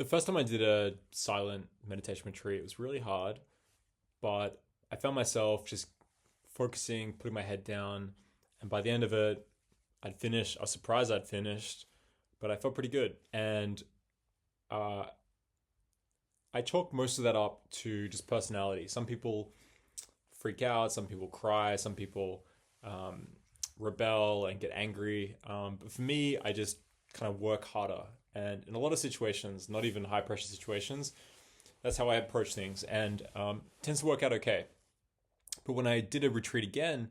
The first time I did a silent meditation retreat, it was really hard, but I found myself just focusing, putting my head down, and by the end of it, I'd finished. I was surprised I'd finished, but I felt pretty good. And uh, I chalk most of that up to just personality. Some people freak out, some people cry, some people um, rebel and get angry. But for me, I just kind of work harder. And in a lot of situations, not even high pressure situations, that's how I approach things, and tends to work out okay. But when I did a retreat again,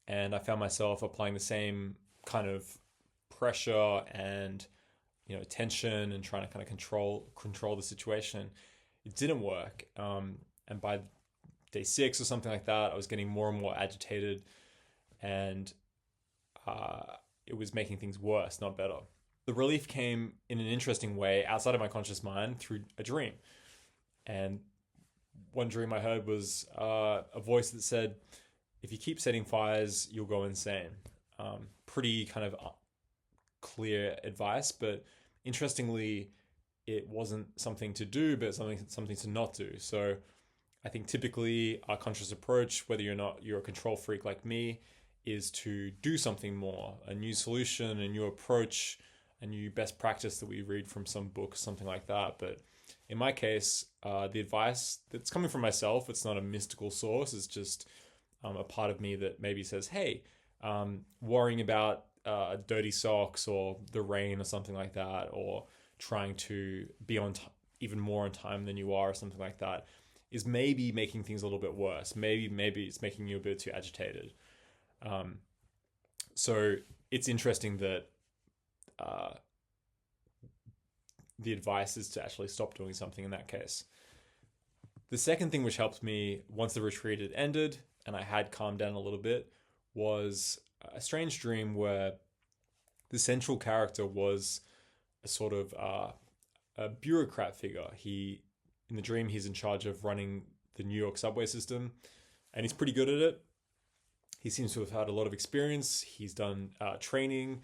and I found myself applying the same kind of pressure and tension and trying to kind of control the situation, it didn't work. And by day six or something like that, I was getting more and more agitated, and it was making things worse, not better. The relief came in an interesting way outside of my conscious mind through a dream. And one dream I heard was a voice that said, if you keep setting fires, you'll go insane. Pretty kind of clear advice, but interestingly, it wasn't something to do, but something to not do. So I think typically our conscious approach, whether you're a control freak like me, is to do something more, a new solution, a new approach, a new best practice that we read from some book, something like that. But in my case, the advice that's coming from myself, it's not a mystical source. It's just a part of me that maybe says, hey, worrying about dirty socks or the rain or something like that, or trying to be even more on time than you are or something like that, is maybe making things a little bit worse. Maybe it's making you a bit too agitated. So it's interesting that the advice is to actually stop doing something in that case. The second thing which helped me once the retreat had ended and I had calmed down a little bit was a strange dream where the central character was a sort of a bureaucrat figure. In the dream, he's in charge of running the New York subway system, and he's pretty good at it. He seems to have had a lot of experience. He's done training,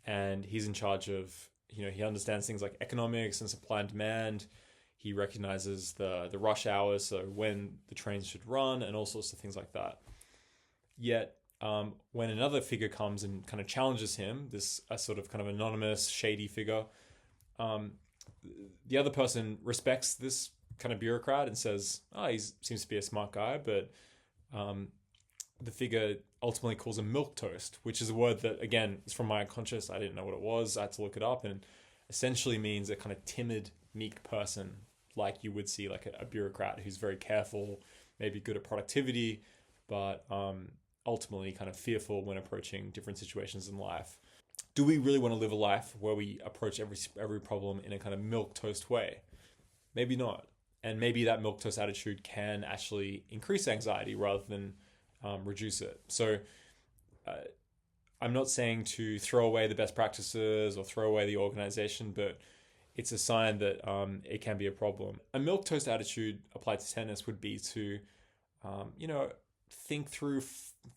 and he's in charge of, he understands things like economics and supply and demand. He recognizes the rush hours, so when the trains should run and all sorts of things like that. Yet, when another figure comes and kind of challenges him, this a sort of kind of anonymous, shady figure, the other person respects this kind of bureaucrat and says, oh, he seems to be a smart guy, but the figure ultimately calls him milquetoast, which is a word that, again, is from my unconscious. I didn't know what it was. I had to look it up, and essentially means a kind of timid, meek person, like you would see like a bureaucrat who's very careful, maybe good at productivity, but ultimately kind of fearful when approaching different situations in life. Do we really want to live a life where we approach every problem in a kind of milquetoast way? Maybe not. And maybe that milquetoast attitude can actually increase anxiety rather than reduce it. So I'm not saying to throw away the best practices or throw away the organization, but it's a sign that it can be a problem. A milquetoast attitude applied to tennis would be to, think through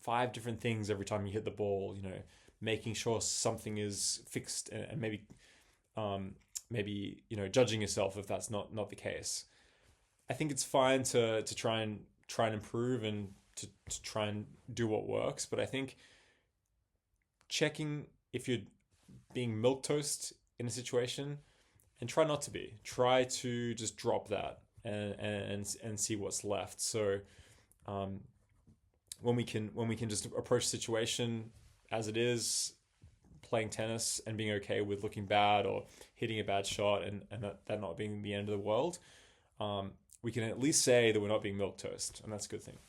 5 different things every time you hit the ball, making sure something is fixed, and maybe judging yourself if that's not the case. I think it's fine to try and improve and to try and do what works, but I think checking if you're being milquetoast in a situation, and try not to be. Try to just drop that and see what's left. So when we can just approach the situation as it is, playing tennis and being okay with looking bad or hitting a bad shot, and that not being the end of the world, we can at least say that we're not being milquetoast, and that's a good thing.